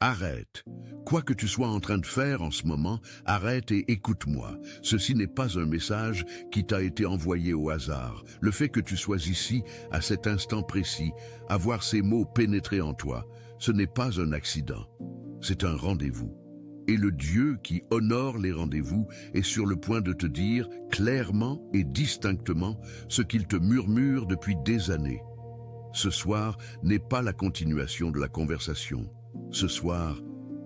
Arrête. Quoi que tu sois en train de faire en ce moment, arrête et écoute-moi. Ceci n'est pas un message qui t'a été envoyé au hasard. Le fait que tu sois ici, à cet instant précis, à voir ces mots pénétrer en toi, ce n'est pas un accident. C'est un rendez-vous. Et le Dieu qui honore les rendez-vous est sur le point de te dire clairement et distinctement ce qu'il te murmure depuis des années. Ce soir n'est pas la continuation de la conversation. Ce soir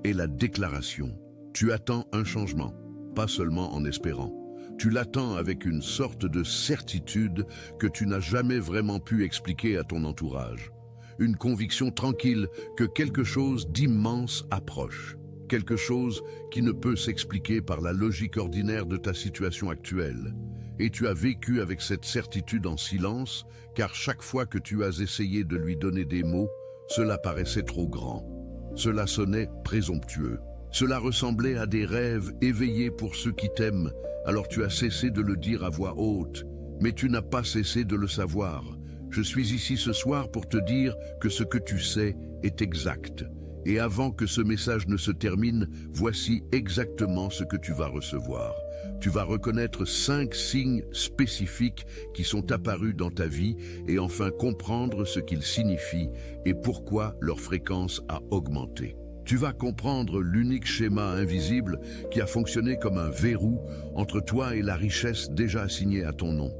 est la déclaration. Tu attends un changement, pas seulement en espérant. Tu l'attends avec une sorte de certitude que tu n'as jamais vraiment pu expliquer à ton entourage. Une conviction tranquille que quelque chose d'immense approche. Quelque chose qui ne peut s'expliquer par la logique ordinaire de ta situation actuelle. Et tu as vécu avec cette certitude en silence, car chaque fois que tu as essayé de lui donner des mots, cela paraissait trop grand. Cela sonnait présomptueux. Cela ressemblait à des rêves éveillés pour ceux qui t'aiment, alors tu as cessé de le dire à voix haute. Mais tu n'as pas cessé de le savoir. Je suis ici ce soir pour te dire que ce que tu sais est exact. Et avant que ce message ne se termine, voici exactement ce que tu vas recevoir. Tu vas reconnaître 5 signes spécifiques qui sont apparus dans ta vie et enfin comprendre ce qu'ils signifient et pourquoi leur fréquence a augmenté. Tu vas comprendre l'unique schéma invisible qui a fonctionné comme un verrou entre toi et la richesse déjà assignée à ton nom.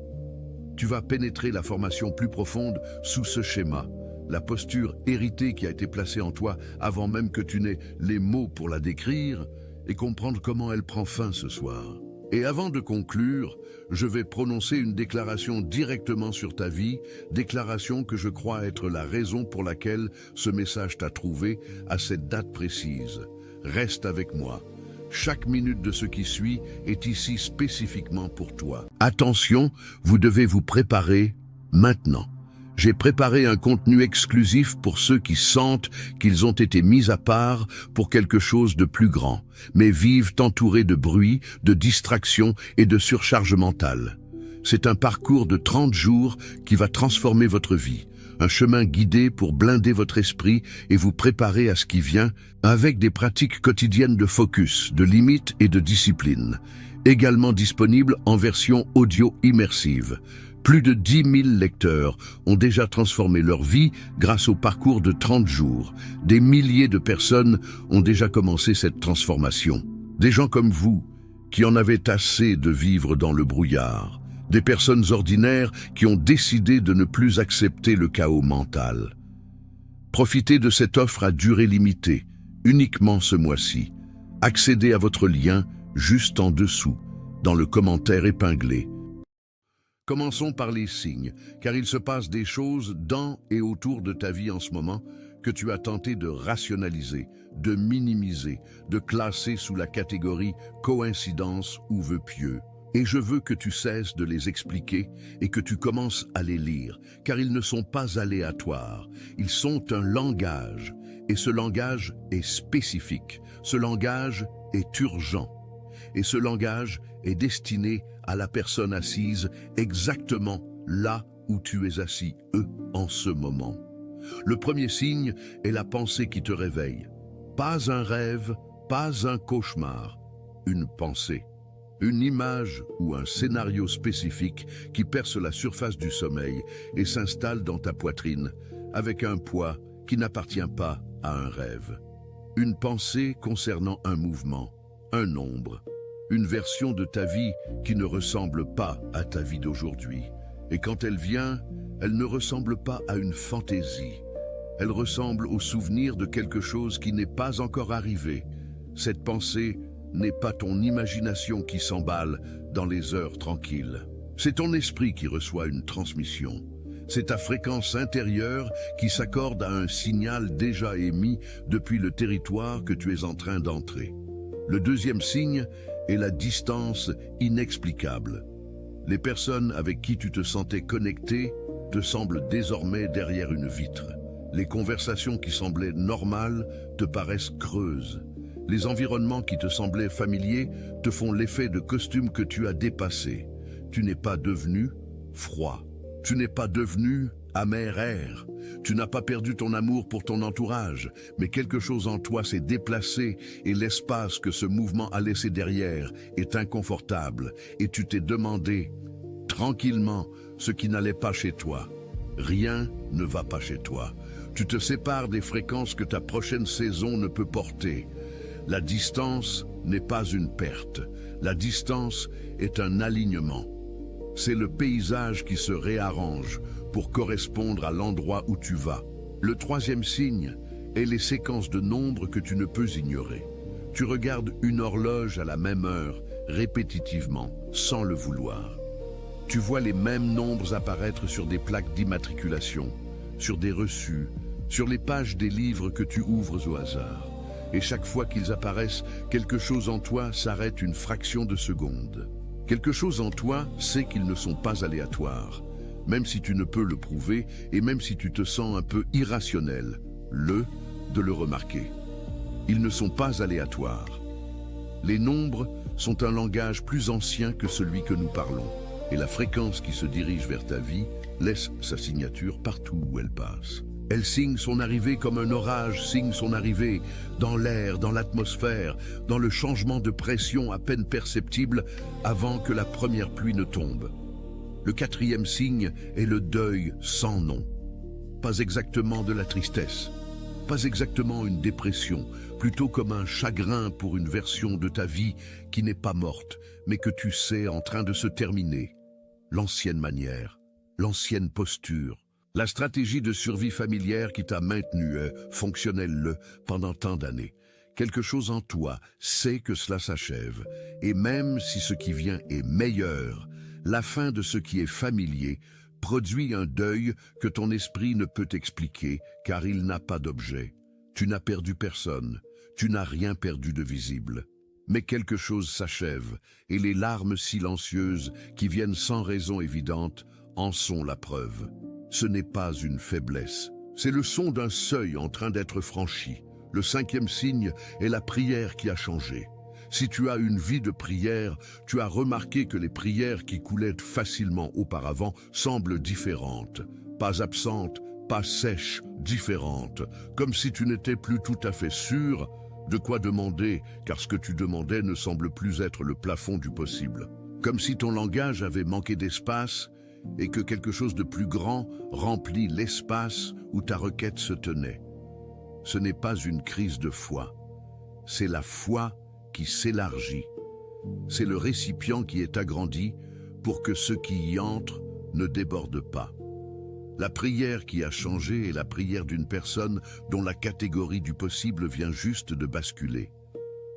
Tu vas pénétrer la formation plus profonde sous ce schéma, la posture héritée qui a été placée en toi avant même que tu n'aies les mots pour la décrire et comprendre comment elle prend fin ce soir. Et avant de conclure, je vais prononcer une déclaration directement sur ta vie, déclaration que je crois être la raison pour laquelle ce message t'a trouvé à cette date précise. Reste avec moi. Chaque minute de ce qui suit est ici spécifiquement pour toi. Attention, vous devez vous préparer maintenant. J'ai préparé un contenu exclusif pour ceux qui sentent qu'ils ont été mis à part pour quelque chose de plus grand, mais vivent entourés de bruit, de distractions et de surcharge mentale. C'est un parcours de 30 jours qui va transformer votre vie, un chemin guidé pour blinder votre esprit et vous préparer à ce qui vient avec des pratiques quotidiennes de focus, de limites et de discipline, également disponibles en version audio immersive. Plus de 10 000 lecteurs ont déjà transformé leur vie grâce au parcours de 30 jours. Des milliers de personnes ont déjà commencé cette transformation. Des gens comme vous, qui en avaient assez de vivre dans le brouillard. Des personnes ordinaires qui ont décidé de ne plus accepter le chaos mental. Profitez de cette offre à durée limitée, uniquement ce mois-ci. Accédez à votre lien juste en dessous, dans le commentaire épinglé. Commençons par les signes, car il se passe des choses dans et autour de ta vie en ce moment que tu as tenté de rationaliser, de minimiser, de classer sous la catégorie coïncidence ou vœu pieux. Et je veux que tu cesses de les expliquer et que tu commences à les lire, car ils ne sont pas aléatoires, ils sont un langage, et ce langage est spécifique, ce langage est urgent, et ce langage est destiné à la personne assise exactement là où tu es assis, en ce moment. Le premier signe est la pensée qui te réveille. Pas un rêve, pas un cauchemar, une pensée. Une image ou un scénario spécifique qui perce la surface du sommeil et s'installe dans ta poitrine avec un poids qui n'appartient pas à un rêve. Une pensée concernant un mouvement, un nombre, une version de ta vie qui ne ressemble pas à ta vie d'aujourd'hui. Et quand elle vient, elle ne ressemble pas à une fantaisie. Elle ressemble au souvenir de quelque chose qui n'est pas encore arrivé. Cette pensée n'est pas ton imagination qui s'emballe dans les heures tranquilles. C'est ton esprit qui reçoit une transmission. C'est ta fréquence intérieure qui s'accorde à un signal déjà émis depuis le territoire que tu es en train d'entrer. Le deuxième signe est la distance inexplicable. Les personnes avec qui tu te sentais connecté te semblent désormais derrière une vitre. Les conversations qui semblaient normales te paraissent creuses. Les environnements qui te semblaient familiers te font l'effet de costume que tu as dépassé. Tu n'es pas devenu froid. Tu n'es pas devenu Amer air. Tu n'as pas perdu ton amour pour ton entourage, mais quelque chose en toi s'est déplacé et l'espace que ce mouvement a laissé derrière est inconfortable et tu t'es demandé, tranquillement, ce qui n'allait pas chez toi. Rien ne va pas chez toi. Tu te sépares des fréquences que ta prochaine saison ne peut porter. La distance n'est pas une perte. La distance est un alignement. C'est le paysage qui se réarrange pour correspondre à l'endroit où tu vas. Le troisième signe est les séquences de nombres que tu ne peux ignorer. Tu regardes une horloge à la même heure, répétitivement, sans le vouloir. Tu vois les mêmes nombres apparaître sur des plaques d'immatriculation, sur des reçus, sur les pages des livres que tu ouvres au hasard. Et chaque fois qu'ils apparaissent, quelque chose en toi s'arrête une fraction de seconde. Quelque chose en toi sait qu'ils ne sont pas aléatoires, même si tu ne peux le prouver et même si tu te sens un peu irrationnel, de le remarquer. Ils ne sont pas aléatoires. Les nombres sont un langage plus ancien que celui que nous parlons, et la fréquence qui se dirige vers ta vie laisse sa signature partout où elle passe. Elle signe son arrivée comme un orage signe son arrivée, dans l'air, dans l'atmosphère, dans le changement de pression à peine perceptible avant que la première pluie ne tombe. Le quatrième signe est le deuil sans nom. Pas exactement de la tristesse, pas exactement une dépression, plutôt comme un chagrin pour une version de ta vie qui n'est pas morte, mais que tu sais en train de se terminer. L'ancienne manière, l'ancienne posture, la stratégie de survie familière qui t'a maintenu fonctionnelle pendant tant d'années. Quelque chose en toi sait que cela s'achève, et même si ce qui vient est meilleur, la fin de ce qui est familier produit un deuil que ton esprit ne peut expliquer car il n'a pas d'objet. Tu n'as perdu personne, tu n'as rien perdu de visible. Mais quelque chose s'achève, et les larmes silencieuses qui viennent sans raison évidente en sont la preuve. Ce n'est pas une faiblesse, c'est le son d'un seuil en train d'être franchi. Le cinquième signe est la prière qui a changé. Si tu as une vie de prière, tu as remarqué que les prières qui coulaient facilement auparavant semblent différentes. Pas absentes, pas sèches, différentes. Comme si tu n'étais plus tout à fait sûr de quoi demander, car ce que tu demandais ne semble plus être le plafond du possible. Comme si ton langage avait manqué d'espace et que quelque chose de plus grand remplit l'espace où ta requête se tenait. Ce n'est pas une crise de foi, c'est la foi qui s'élargit. C'est le récipient qui est agrandi pour que ce qui y entre ne déborde pas. La prière qui a changé est la prière d'une personne dont la catégorie du possible vient juste de basculer.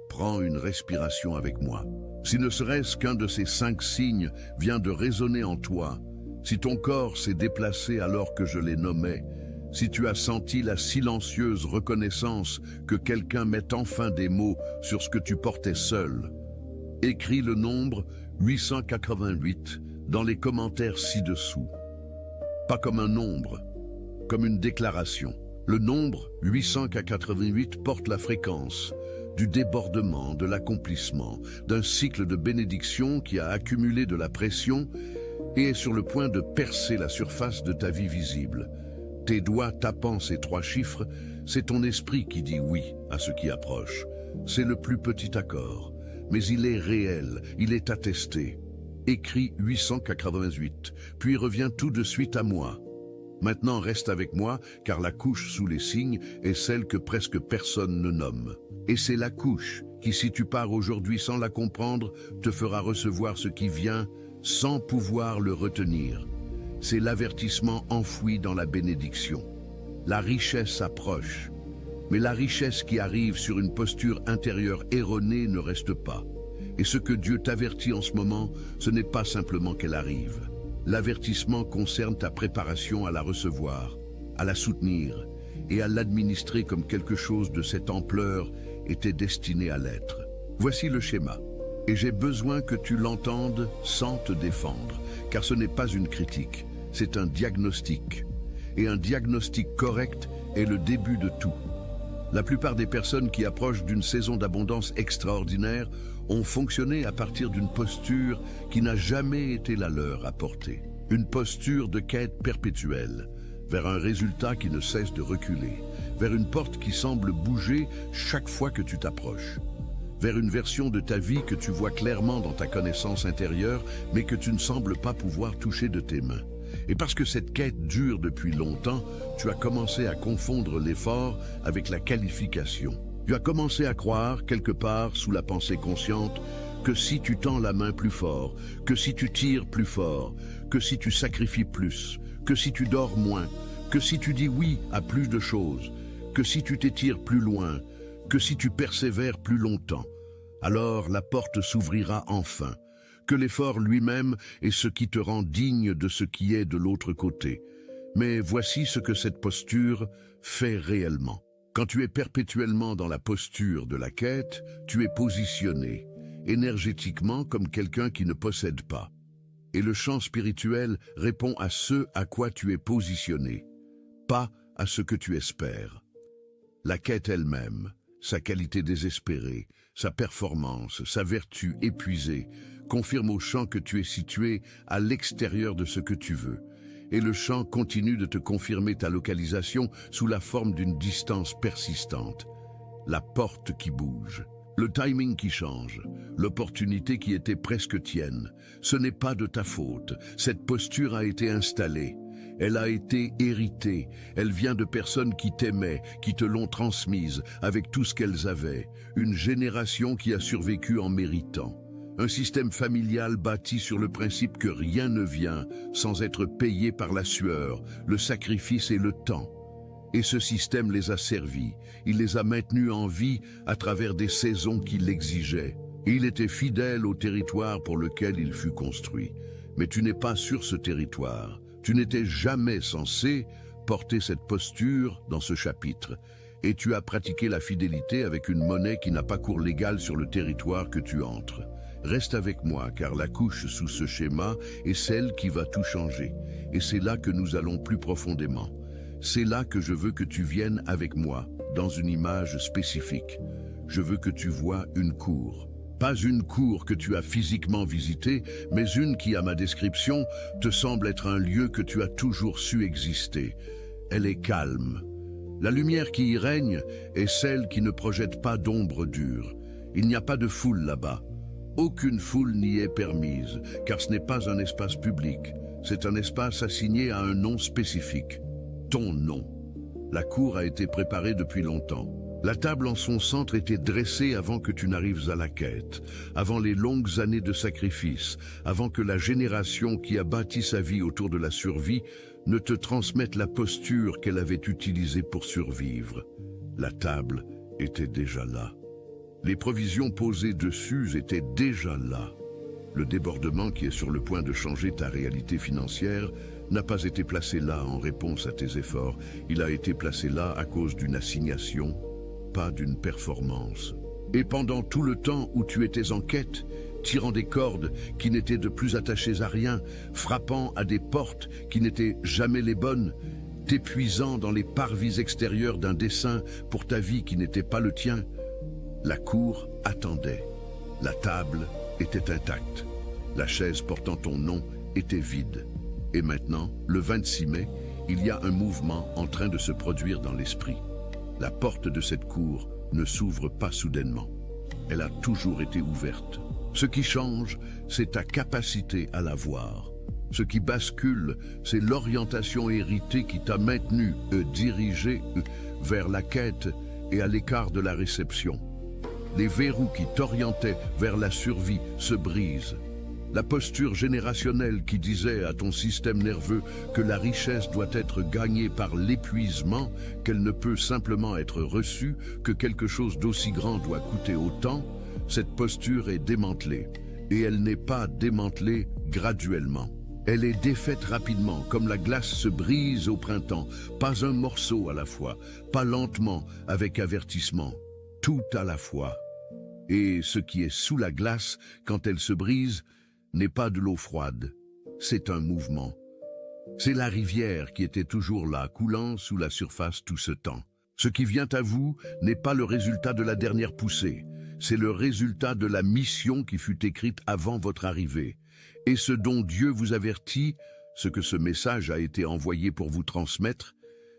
Prends une respiration avec moi. Si ne serait-ce qu'un de ces 5 signes vient de résonner en toi, si ton corps s'est déplacé alors que je les nommais, si tu as senti la silencieuse reconnaissance que quelqu'un mette enfin des mots sur ce que tu portais seul, écris le nombre 888 dans les commentaires ci-dessous. Pas comme un nombre, comme une déclaration. Le nombre 888 porte la fréquence du débordement, de l'accomplissement, d'un cycle de bénédiction qui a accumulé de la pression et est sur le point de percer la surface de ta vie visible. Tes doigts tapant ces 3 chiffres, c'est ton esprit qui dit oui à ce qui approche. C'est le plus petit accord, mais il est réel, il est attesté. Écris 888, puis reviens tout de suite à moi. Maintenant reste avec moi, car la couche sous les signes est celle que presque personne ne nomme. Et c'est la couche qui, si tu pars aujourd'hui sans la comprendre, te fera recevoir ce qui vient sans pouvoir le retenir. C'est l'avertissement enfoui dans la bénédiction. La richesse approche, mais la richesse qui arrive sur une posture intérieure erronée ne reste pas. Et ce que Dieu t'avertit en ce moment, ce n'est pas simplement qu'elle arrive. L'avertissement concerne ta préparation à la recevoir, à la soutenir et à l'administrer comme quelque chose de cette ampleur était destiné à l'être. Voici le schéma. Et j'ai besoin que tu l'entendes sans te défendre, car ce n'est pas une critique, c'est un diagnostic. Et un diagnostic correct est le début de tout. La plupart des personnes qui approchent d'une saison d'abondance extraordinaire ont fonctionné à partir d'une posture qui n'a jamais été la leur à porter. Une posture de quête perpétuelle, vers un résultat qui ne cesse de reculer, vers une porte qui semble bouger chaque fois que tu t'approches, vers une version de ta vie que tu vois clairement dans ta connaissance intérieure, mais que tu ne sembles pas pouvoir toucher de tes mains. Et parce que cette quête dure depuis longtemps, tu as commencé à confondre l'effort avec la qualification. Tu as commencé à croire, quelque part sous la pensée consciente, que si tu tends la main plus fort, que si tu tires plus fort, que si tu sacrifies plus, que si tu dors moins, que si tu dis oui à plus de choses, que si tu t'étires plus loin, que si tu persévères plus longtemps, alors la porte s'ouvrira enfin, que l'effort lui-même est ce qui te rend digne de ce qui est de l'autre côté. Mais voici ce que cette posture fait réellement. Quand tu es perpétuellement dans la posture de la quête, tu es positionné, énergétiquement comme quelqu'un qui ne possède pas. Et le champ spirituel répond à ce à quoi tu es positionné, pas à ce que tu espères. La quête elle-même, sa qualité désespérée, sa performance, sa vertu épuisée, confirme au champ que tu es situé à l'extérieur de ce que tu veux. Et le champ continue de te confirmer ta localisation sous la forme d'une distance persistante. La porte qui bouge, le timing qui change, l'opportunité qui était presque tienne. Ce n'est pas de ta faute. Cette posture a été installée. Elle a été héritée. Elle vient de personnes qui t'aimaient, qui te l'ont transmise avec tout ce qu'elles avaient. Une génération qui a survécu en méritant. Un système familial bâti sur le principe que rien ne vient sans être payé par la sueur, le sacrifice et le temps. Et ce système les a servis, il les a maintenus en vie à travers des saisons qui l'exigeaient. Et il était fidèle au territoire pour lequel il fut construit. Mais tu n'es pas sur ce territoire. Tu n'étais jamais censé porter cette posture dans ce chapitre. Et tu as pratiqué la fidélité avec une monnaie qui n'a pas cours légal sur le territoire que tu entres. Reste avec moi, car la couche sous ce schéma est celle qui va tout changer. Et c'est là que nous allons plus profondément. C'est là que je veux que tu viennes avec moi, dans une image spécifique. Je veux que tu vois une cour. Pas une cour que tu as physiquement visitée, mais une qui, à ma description, te semble être un lieu que tu as toujours su exister. Elle est calme. La lumière qui y règne est celle qui ne projette pas d'ombre dure. Il n'y a pas de foule là-bas. Aucune foule n'y est permise, car ce n'est pas un espace public. C'est un espace assigné à un nom spécifique. Ton nom. La cour a été préparée depuis longtemps. La table en son centre était dressée avant que tu n'arrives à la quête, avant les longues années de sacrifice, avant que la génération qui a bâti sa vie autour de la survie ne te transmette la posture qu'elle avait utilisée pour survivre. La table était déjà là. Les provisions posées dessus étaient déjà là. Le débordement qui est sur le point de changer ta réalité financière n'a pas été placé là en réponse à tes efforts. Il a été placé là à cause d'une assignation, pas d'une performance. Et pendant tout le temps où tu étais en quête, tirant des cordes qui n'étaient de plus attachées à rien, frappant à des portes qui n'étaient jamais les bonnes, t'épuisant dans les parvis extérieurs d'un dessein pour ta vie qui n'était pas le tien, la cour attendait. La table était intacte. La chaise portant ton nom était vide. Et maintenant, le 26 mai, il y a un mouvement en train de se produire dans l'esprit. La porte de cette cour ne s'ouvre pas soudainement. Elle a toujours été ouverte. Ce qui change, c'est ta capacité à la voir. Ce qui bascule, c'est l'orientation héritée qui t'a maintenu, dirigé vers la quête et à l'écart de la réception. Les verrous qui t'orientaient vers la survie se brisent. La posture générationnelle qui disait à ton système nerveux que la richesse doit être gagnée par l'épuisement, qu'elle ne peut simplement être reçue, que quelque chose d'aussi grand doit coûter autant, cette posture est démantelée. Et elle n'est pas démantelée graduellement. Elle est défaite rapidement, comme la glace se brise au printemps, pas un morceau à la fois, pas lentement, avec avertissement, tout à la fois. Et ce qui est sous la glace, quand elle se brise, n'est pas de l'eau froide, c'est un mouvement. C'est la rivière qui était toujours là, coulant sous la surface tout ce temps. Ce qui vient à vous n'est pas le résultat de la dernière poussée, c'est le résultat de la mission qui fut écrite avant votre arrivée. Et ce dont Dieu vous avertit, ce que ce message a été envoyé pour vous transmettre,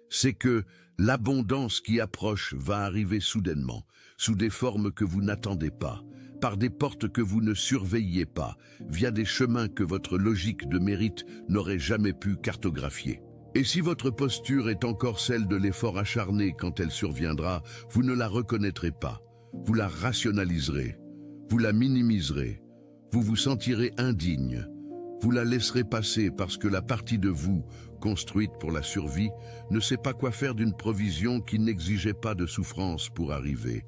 c'est que l'abondance qui approche va arriver soudainement, sous des formes que vous n'attendez pas, par des portes que vous ne surveilliez pas, via des chemins que votre logique de mérite n'aurait jamais pu cartographier. Et si votre posture est encore celle de l'effort acharné quand elle surviendra, vous ne la reconnaîtrez pas, vous la rationaliserez, vous la minimiserez, vous vous sentirez indigne, vous la laisserez passer parce que la partie de vous, construite pour la survie, ne sait pas quoi faire d'une provision qui n'exigeait pas de souffrance pour arriver.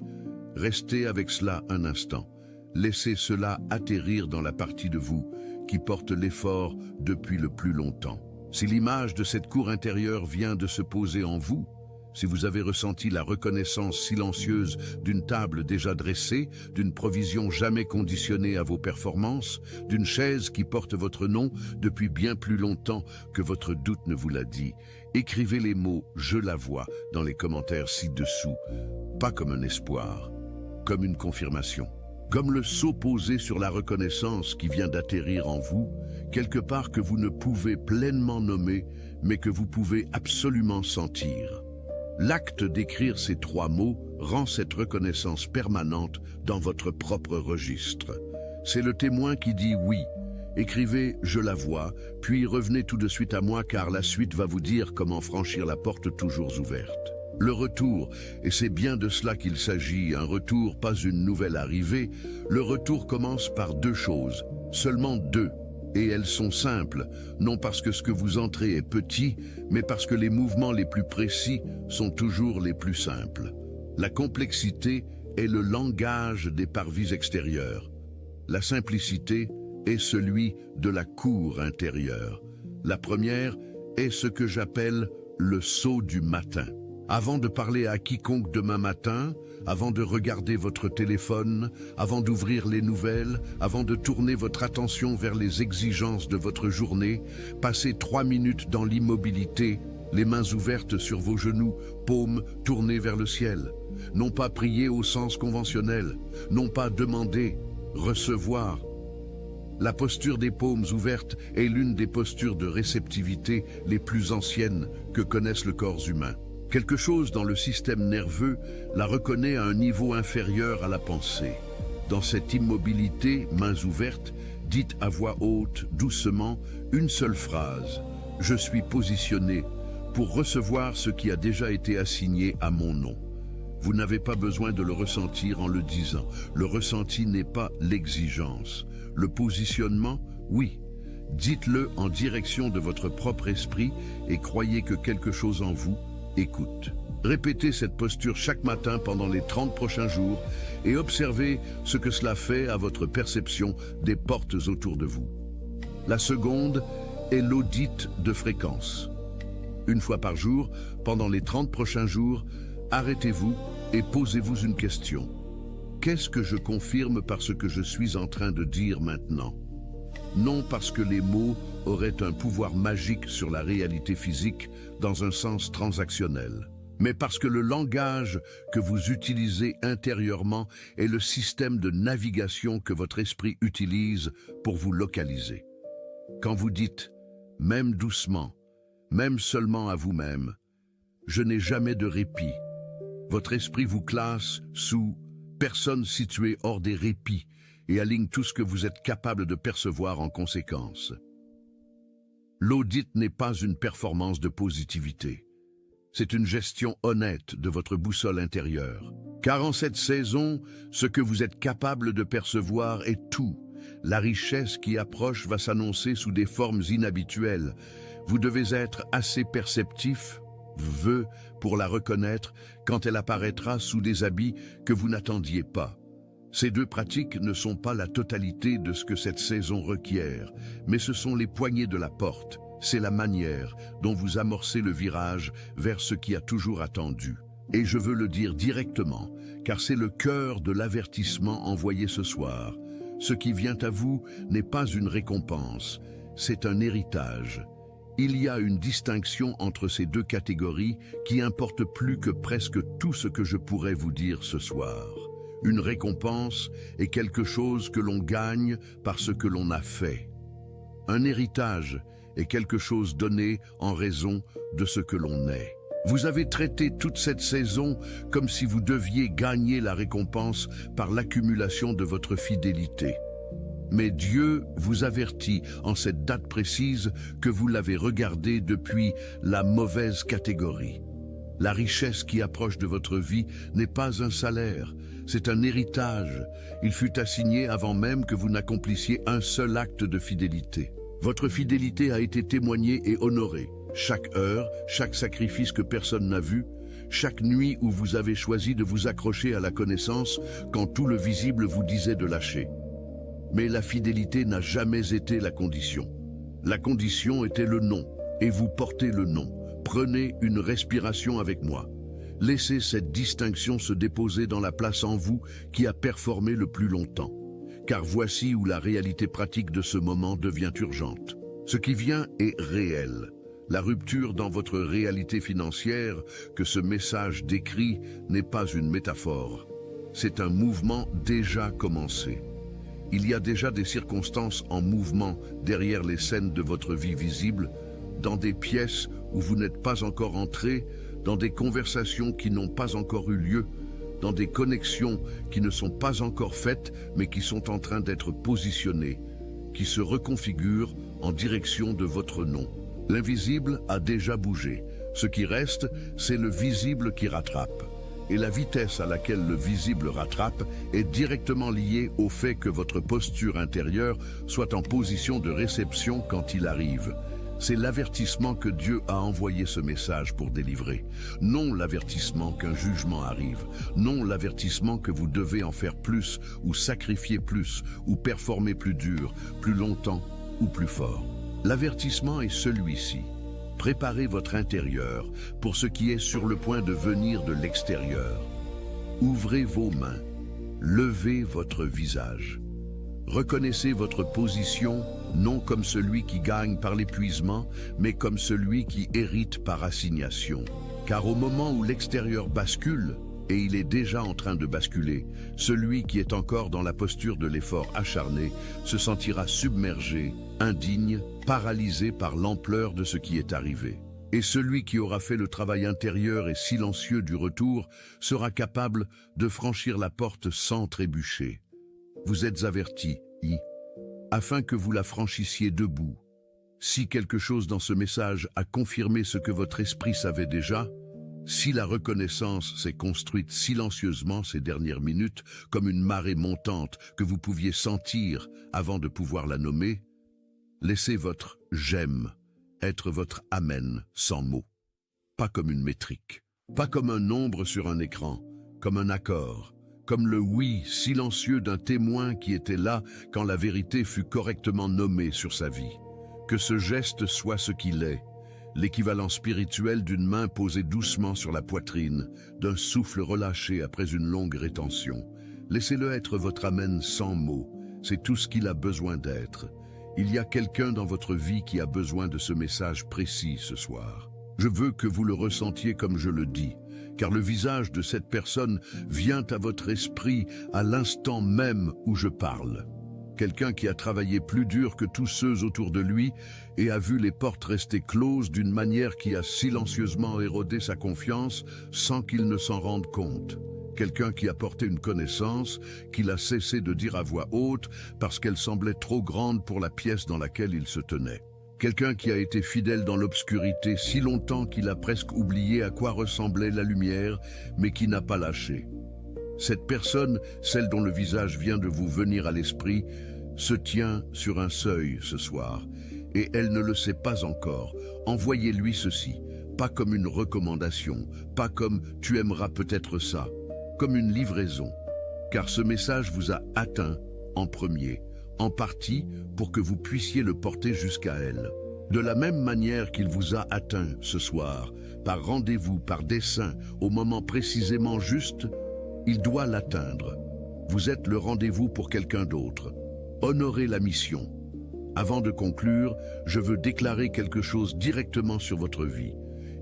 Restez avec cela un instant. Laissez cela atterrir dans la partie de vous qui porte l'effort depuis le plus longtemps. Si l'image de cette cour intérieure vient de se poser en vous, si vous avez ressenti la reconnaissance silencieuse d'une table déjà dressée, d'une provision jamais conditionnée à vos performances, d'une chaise qui porte votre nom depuis bien plus longtemps que votre doute ne vous l'a dit, écrivez les mots « je la vois » dans les commentaires ci-dessous, pas comme un espoir, comme une confirmation. Comme le sceau posé sur la reconnaissance qui vient d'atterrir en vous, quelque part que vous ne pouvez pleinement nommer, mais que vous pouvez absolument sentir. L'acte d'écrire ces 3 mots rend cette reconnaissance permanente dans votre propre registre. C'est le témoin qui dit oui. Écrivez « je la vois », puis revenez tout de suite à moi car la suite va vous dire comment franchir la porte toujours ouverte. Le retour, et c'est bien de cela qu'il s'agit, un retour, pas une nouvelle arrivée, le retour commence par 2 choses, seulement 2. Et elles sont simples, non parce que ce que vous entrez est petit, mais parce que les mouvements les plus précis sont toujours les plus simples. La complexité est le langage des parvis extérieurs. La simplicité est celui de la cour intérieure. La première est ce que j'appelle le saut du matin. Avant de parler à quiconque demain matin, avant de regarder votre téléphone, avant d'ouvrir les nouvelles, avant de tourner votre attention vers les exigences de votre journée, passez 3 minutes dans l'immobilité, les mains ouvertes sur vos genoux, paumes tournées vers le ciel. Non pas prier au sens conventionnel, non pas demander, recevoir. La posture des paumes ouvertes est l'une des postures de réceptivité les plus anciennes que connaisse le corps humain. Quelque chose dans le système nerveux la reconnaît à un niveau inférieur à la pensée. Dans cette immobilité, mains ouvertes, dites à voix haute, doucement, une seule phrase. Je suis positionné pour recevoir ce qui a déjà été assigné à mon nom. Vous n'avez pas besoin de le ressentir en le disant. Le ressenti n'est pas l'exigence. Le positionnement, oui. Dites-le en direction de votre propre esprit et croyez que quelque chose en vous écoute. Répétez cette posture chaque matin pendant les 30 prochains jours et observez ce que cela fait à votre perception des portes autour de vous. La seconde est l'audit de fréquence. Une fois par jour, pendant les 30 prochains jours, arrêtez-vous et posez-vous une question. Qu'est-ce que je confirme par ce que je suis en train de dire maintenant? Non parce que les mots auraient un pouvoir magique sur la réalité physique dans un sens transactionnel, mais parce que le langage que vous utilisez intérieurement est le système de navigation que votre esprit utilise pour vous localiser. Quand vous dites, même doucement, même seulement à vous-même, je n'ai jamais de répit, votre esprit vous classe sous personne située hors des répits et aligne tout ce que vous êtes capable de percevoir en conséquence. L'audit n'est pas une performance de positivité. C'est une gestion honnête de votre boussole intérieure. Car en cette saison, ce que vous êtes capable de percevoir est tout. La richesse qui approche va s'annoncer sous des formes inhabituelles. Vous devez être assez perceptif, pour la reconnaître quand elle apparaîtra sous des habits que vous n'attendiez pas. Ces 2 pratiques ne sont pas la totalité de ce que cette saison requiert, mais ce sont les poignées de la porte. C'est la manière dont vous amorcez le virage vers ce qui a toujours attendu. Et je veux le dire directement, car c'est le cœur de l'avertissement envoyé ce soir. Ce qui vient à vous n'est pas une récompense, c'est un héritage. Il y a une distinction entre ces 2 catégories qui importe plus que presque tout ce que je pourrais vous dire ce soir. Une récompense est quelque chose que l'on gagne par ce que l'on a fait. Un héritage est quelque chose donné en raison de ce que l'on est. Vous avez traité toute cette saison comme si vous deviez gagner la récompense par l'accumulation de votre fidélité. Mais Dieu vous avertit en cette date précise que vous l'avez regardé depuis la mauvaise catégorie. La richesse qui approche de votre vie n'est pas un salaire, c'est un héritage. Il fut assigné avant même que vous n'accomplissiez un seul acte de fidélité. Votre fidélité a été témoignée et honorée. Chaque heure, chaque sacrifice que personne n'a vu, chaque nuit où vous avez choisi de vous accrocher à la connaissance quand tout le visible vous disait de lâcher. Mais la fidélité n'a jamais été la condition. La condition était le nom, et vous portez le nom. Prenez une respiration avec moi. Laissez cette distinction se déposer dans la place en vous qui a performé le plus longtemps. Car voici où la réalité pratique de ce moment devient urgente. Ce qui vient est réel. La rupture dans votre réalité financière que ce message décrit n'est pas une métaphore. C'est un mouvement déjà commencé. Il y a déjà des circonstances en mouvement derrière les scènes de votre vie visible, dans des pièces où vous n'êtes pas encore entré, dans des conversations qui n'ont pas encore eu lieu, dans des connexions qui ne sont pas encore faites mais qui sont en train d'être positionnées, qui se reconfigurent en direction de votre nom. L'invisible a déjà bougé. Ce qui reste, c'est le visible qui rattrape. Et la vitesse à laquelle le visible rattrape est directement liée au fait que votre posture intérieure soit en position de réception quand il arrive. C'est l'avertissement que Dieu a envoyé ce message pour délivrer. Non l'avertissement qu'un jugement arrive. Non l'avertissement que vous devez en faire plus, ou sacrifier plus, ou performer plus dur, plus longtemps ou plus fort. L'avertissement est celui-ci. Préparez votre intérieur pour ce qui est sur le point de venir de l'extérieur. Ouvrez vos mains. Levez votre visage. Reconnaissez votre position, non comme celui qui gagne par l'épuisement, mais comme celui qui hérite par assignation. Car au moment où l'extérieur bascule, et il est déjà en train de basculer, celui qui est encore dans la posture de l'effort acharné se sentira submergé, indigne, paralysé par l'ampleur de ce qui est arrivé. Et celui qui aura fait le travail intérieur et silencieux du retour sera capable de franchir la porte sans trébucher. Vous êtes avertis, afin que vous la franchissiez debout. Si quelque chose dans ce message a confirmé ce que votre esprit savait déjà, si la reconnaissance s'est construite silencieusement ces dernières minutes, comme une marée montante que vous pouviez sentir avant de pouvoir la nommer, laissez votre « j'aime » être votre « amen » sans mots. Pas comme une métrique, pas comme un nombre sur un écran, comme un accord, comme le « oui » silencieux d'un témoin qui était là quand la vérité fut correctement nommée sur sa vie. Que ce geste soit ce qu'il est, l'équivalent spirituel d'une main posée doucement sur la poitrine, d'un souffle relâché après une longue rétention. Laissez-le être votre amen sans mots, c'est tout ce qu'il a besoin d'être. Il y a quelqu'un dans votre vie qui a besoin de ce message précis ce soir. Je veux que vous le ressentiez comme je le dis, car le visage de cette personne vient à votre esprit à l'instant même où je parle. Quelqu'un qui a travaillé plus dur que tous ceux autour de lui et a vu les portes rester closes d'une manière qui a silencieusement érodé sa confiance sans qu'il ne s'en rende compte. Quelqu'un qui a porté une connaissance qu'il a cessé de dire à voix haute parce qu'elle semblait trop grande pour la pièce dans laquelle il se tenait. Quelqu'un qui a été fidèle dans l'obscurité si longtemps qu'il a presque oublié à quoi ressemblait la lumière, mais qui n'a pas lâché. Cette personne, celle dont le visage vient de vous venir à l'esprit, se tient sur un seuil ce soir, et elle ne le sait pas encore. Envoyez-lui ceci, pas comme une recommandation, pas comme « tu aimeras peut-être ça », comme une livraison, car ce message vous a atteint en premier, en partie pour que vous puissiez le porter jusqu'à elle. De la même manière qu'il vous a atteint ce soir, par rendez-vous, par dessein, au moment précisément juste, il doit l'atteindre. Vous êtes le rendez-vous pour quelqu'un d'autre. Honorez la mission. Avant de conclure, je veux déclarer quelque chose directement sur votre vie.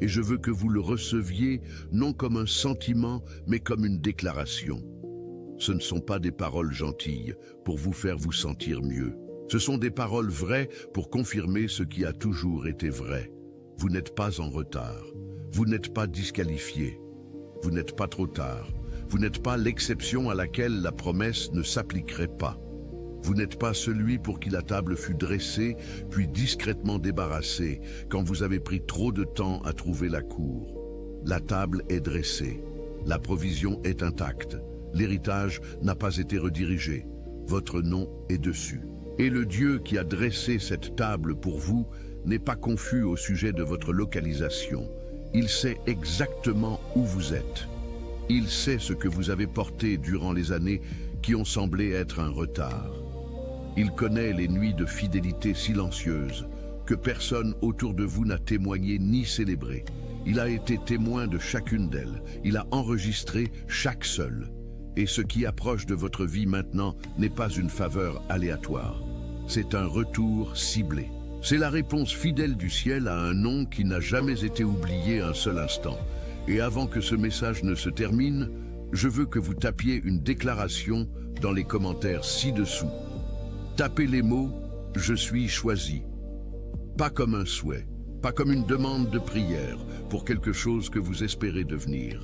Et je veux que vous le receviez non comme un sentiment, mais comme une déclaration. Ce ne sont pas des paroles gentilles pour vous faire vous sentir mieux. Ce sont des paroles vraies pour confirmer ce qui a toujours été vrai. Vous n'êtes pas en retard. Vous n'êtes pas disqualifié. Vous n'êtes pas trop tard. Vous n'êtes pas l'exception à laquelle la promesse ne s'appliquerait pas. Vous n'êtes pas celui pour qui la table fut dressée, puis discrètement débarrassée, quand vous avez pris trop de temps à trouver la cour. La table est dressée. La provision est intacte. L'héritage n'a pas été redirigé. Votre nom est dessus. Et le Dieu qui a dressé cette table pour vous n'est pas confus au sujet de votre localisation. Il sait exactement où vous êtes. Il sait ce que vous avez porté durant les années qui ont semblé être un retard. Il connaît les nuits de fidélité silencieuses que personne autour de vous n'a témoigné ni célébré. Il a été témoin de chacune d'elles. Il a enregistré chaque seule. Et ce qui approche de votre vie maintenant n'est pas une faveur aléatoire. C'est un retour ciblé. C'est la réponse fidèle du ciel à un nom qui n'a jamais été oublié un seul instant. Et avant que ce message ne se termine, je veux que vous tapiez une déclaration dans les commentaires ci-dessous. Tapez les mots « Je suis choisi ». Pas comme un souhait, pas comme une demande de prière pour quelque chose que vous espérez devenir.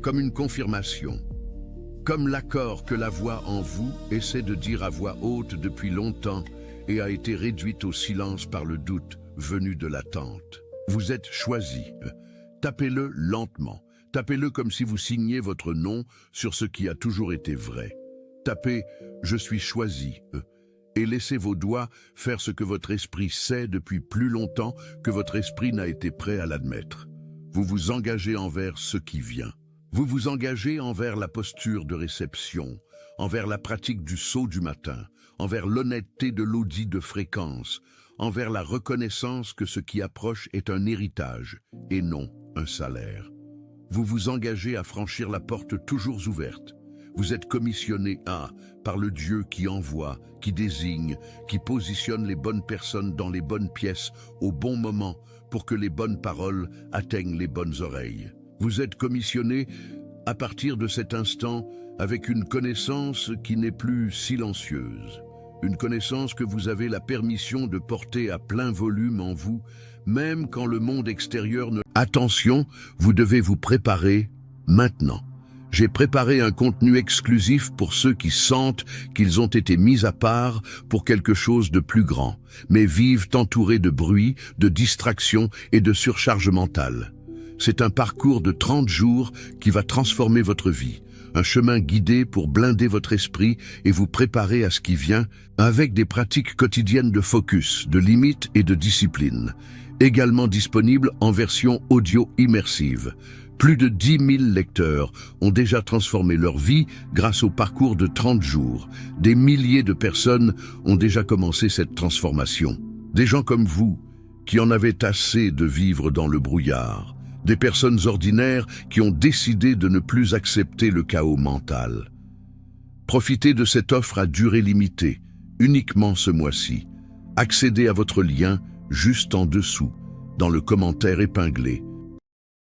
Comme une confirmation. Comme l'accord que la voix en vous essaie de dire à voix haute depuis longtemps et a été réduite au silence par le doute venu de l'attente. Vous êtes choisi. Tapez-le lentement. Tapez-le comme si vous signiez votre nom sur ce qui a toujours été vrai. Tapez « Je suis choisi » et laissez vos doigts faire ce que votre esprit sait depuis plus longtemps que votre esprit n'a été prêt à l'admettre. Vous vous engagez envers ce qui vient. Vous vous engagez envers la posture de réception, envers la pratique du saut du matin, envers l'honnêteté de l'audit de fréquence, envers la reconnaissance que ce qui approche est un héritage et non un salaire. Vous vous engagez à franchir la porte toujours ouverte. Vous êtes commissionné par le Dieu qui envoie, qui désigne, qui positionne les bonnes personnes dans les bonnes pièces au bon moment pour que les bonnes paroles atteignent les bonnes oreilles. Vous êtes commissionné à partir de cet instant avec une connaissance qui n'est plus silencieuse. Une connaissance que vous avez la permission de porter à plein volume en vous, même quand le monde extérieur ne... Attention, vous devez vous préparer maintenant. J'ai préparé un contenu exclusif pour ceux qui sentent qu'ils ont été mis à part pour quelque chose de plus grand, mais vivent entourés de bruit, de distractions et de surcharge mentale. C'est un parcours de 30 jours qui va transformer votre vie, un chemin guidé pour blinder votre esprit et vous préparer à ce qui vient avec des pratiques quotidiennes de focus, de limites et de discipline, également disponibles en version audio immersive. Plus de 10 000 lecteurs ont déjà transformé leur vie grâce au parcours de 30 jours. Des milliers de personnes ont déjà commencé cette transformation. Des gens comme vous, qui en avaient assez de vivre dans le brouillard. Des personnes ordinaires qui ont décidé de ne plus accepter le chaos mental. Profitez de cette offre à durée limitée, uniquement ce mois-ci. Accédez à votre lien juste en dessous, dans le commentaire épinglé.